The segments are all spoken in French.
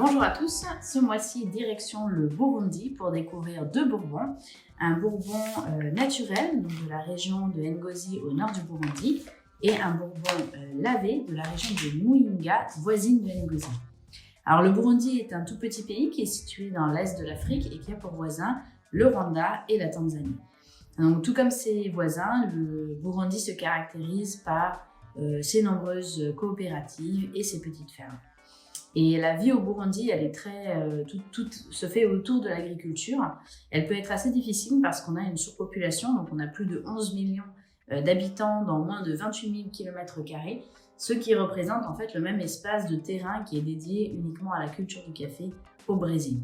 Bonjour à tous, ce mois-ci direction le Burundi pour découvrir deux bourbons. Un bourbon naturel donc de la région de Ngozi au nord du Burundi et un bourbon lavé de la région de Muyinga, voisine de Ngozi. Alors le Burundi est un tout petit pays qui est situé dans l'est de l'Afrique et qui a pour voisins le Rwanda et la Tanzanie. Donc, tout comme ses voisins, le Burundi se caractérise par ses nombreuses coopératives et ses petites fermes. Et la vie au Burundi, elle est tout se fait autour de l'agriculture. Elle peut être assez difficile parce qu'on a une surpopulation, donc on a plus de 11 millions d'habitants dans moins de 28 000 km², ce qui représente en fait le même espace de terrain qui est dédié uniquement à la culture du café au Brésil.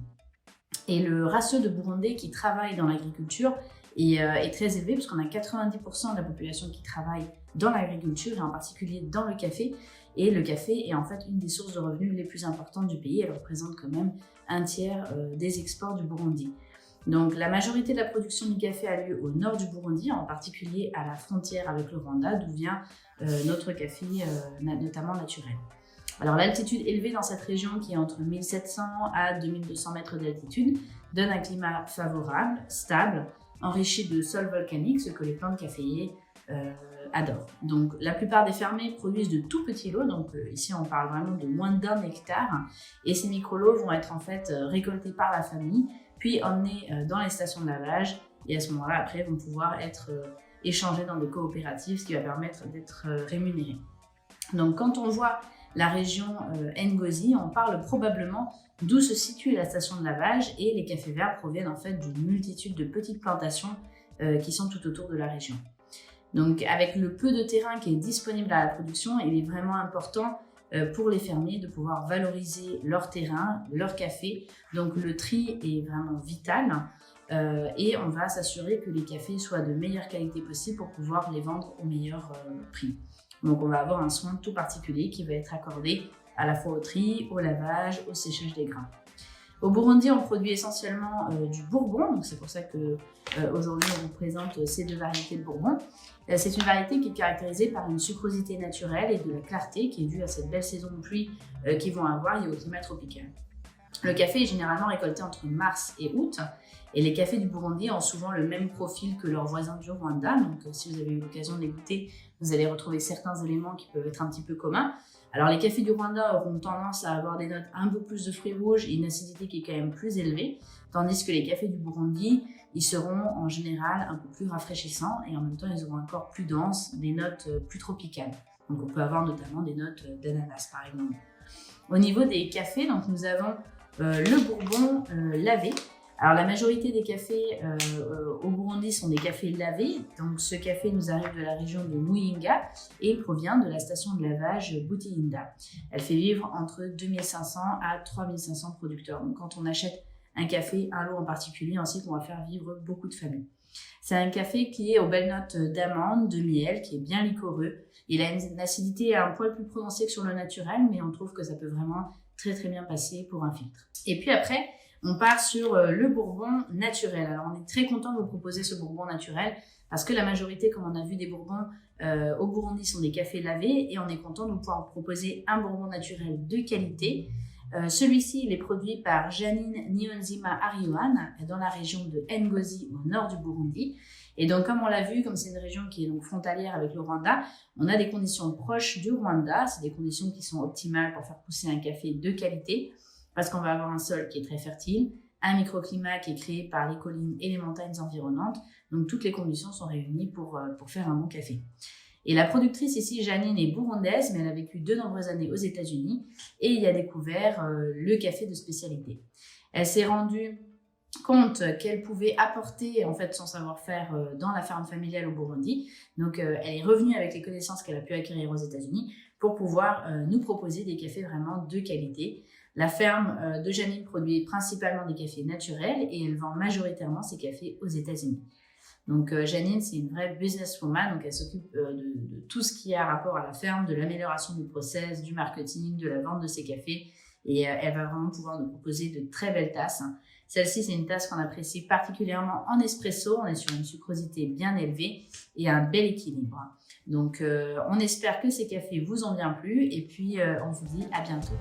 Et le ratio de Burundais qui travaillent dans l'agriculture est très élevé puisqu'on a 90% de la population qui travaille dans l'agriculture et en particulier dans le café. Et le café est en fait une des sources de revenus les plus importantes du pays. Elle représente quand même un tiers des exports du Burundi. Donc la majorité de la production du café a lieu au nord du Burundi, en particulier à la frontière avec le Rwanda, d'où vient notre café notamment naturel. Alors l'altitude élevée dans cette région, qui est entre 1700 à 2200 mètres d'altitude, donne un climat favorable, stable, enrichi de sols volcaniques, ce que les plantes caféiers adorent. Donc la plupart des fermiers produisent de tout petits lots, donc ici on parle vraiment de moins d'1 hectare, et ces micro-lots vont être en fait récoltés par la famille, puis emmenés dans les stations de lavage, et à ce moment-là après vont pouvoir être échangés dans des coopératives, ce qui va permettre d'être rémunérés. Donc quand on voit la région Ngozi, on parle probablement d'où se situe la station de lavage, et les cafés verts proviennent en fait d'une multitude de petites plantations qui sont tout autour de la région. Donc avec le peu de terrain qui est disponible à la production, il est vraiment important pour les fermiers de pouvoir valoriser leur terrain, leur café. Donc le tri est vraiment vital et on va s'assurer que les cafés soient de meilleure qualité possible pour pouvoir les vendre au meilleur prix. Donc on va avoir un soin tout particulier qui va être accordé à la fois au tri, au lavage, au séchage des grains. Au Burundi, on produit essentiellement du bourbon, donc c'est pour ça que aujourd'hui on vous présente ces deux variétés de bourbon. C'est une variété qui est caractérisée par une sucrosité naturelle et de la clarté qui est due à cette belle saison de pluie qu'ils vont avoir et au climat tropical. Le café est généralement récolté entre mars et août, et les cafés du Burundi ont souvent le même profil que leurs voisins du Rwanda. Donc si vous avez eu l'occasion de les goûter, vous allez retrouver certains éléments qui peuvent être un petit peu communs. Alors les cafés du Rwanda auront tendance à avoir des notes un peu plus de fruits rouges et une acidité qui est quand même plus élevée, tandis que les cafés du Burundi, ils seront en général un peu plus rafraîchissants et en même temps ils auront un corps plus dense, des notes plus tropicales. Donc on peut avoir notamment des notes d'ananas par exemple. Au niveau des cafés, donc nous avons le bourbon lavé. Alors la majorité des cafés au Burundi sont des cafés lavés. Donc ce café nous arrive de la région de Muyinga et il provient de la station de lavage Butihinda. Elle fait vivre entre 2500 à 3500 producteurs. Donc quand on achète un café, un lot en particulier, ensuite on va faire vivre beaucoup de familles. C'est un café qui est aux belles notes d'amande, de miel, qui est bien liquoreux. Il a une acidité un poil plus prononcée que sur le naturel, mais on trouve que ça peut vraiment très bien passer pour un filtre. Et puis après, on part sur le bourbon naturel. Alors on est très content de vous proposer ce bourbon naturel parce que la majorité, comme on a vu, des bourbons au Burundi sont des cafés lavés, et on est content de pouvoir vous proposer un bourbon naturel de qualité. Celui-ci, il est produit par Janine Niyonzima Ariwan dans la région de Ngozi au nord du Burundi. Et donc comme on l'a vu, comme c'est une région qui est donc frontalière avec le Rwanda, on a des conditions proches du Rwanda. C'est des conditions qui sont optimales pour faire pousser un café de qualité, parce qu'on va avoir un sol qui est très fertile, un microclimat qui est créé par les collines et les montagnes environnantes. Donc toutes les conditions sont réunies pour faire un bon café. Et la productrice ici, Janine, est burundaise, mais elle a vécu de nombreuses années aux États-Unis et y a découvert le café de spécialité. Elle s'est rendue compte qu'elle pouvait apporter en fait son savoir-faire dans la ferme familiale au Burundi. Donc elle est revenue avec les connaissances qu'elle a pu acquérir aux États-Unis pour pouvoir nous proposer des cafés vraiment de qualité. La ferme de Janine produit principalement des cafés naturels et elle vend majoritairement ses cafés aux États-Unis. Donc Janine, c'est une vraie businesswoman, donc elle s'occupe de tout ce qui a rapport à la ferme, de l'amélioration du process, du marketing, de la vente de ses cafés, et elle va vraiment pouvoir nous proposer de très belles tasses. Celle-ci, c'est une tasse qu'on apprécie particulièrement en espresso. On est sur une sucrosité bien élevée et un bel équilibre. Donc on espère que ces cafés vous ont bien plu, et puis on vous dit à bientôt.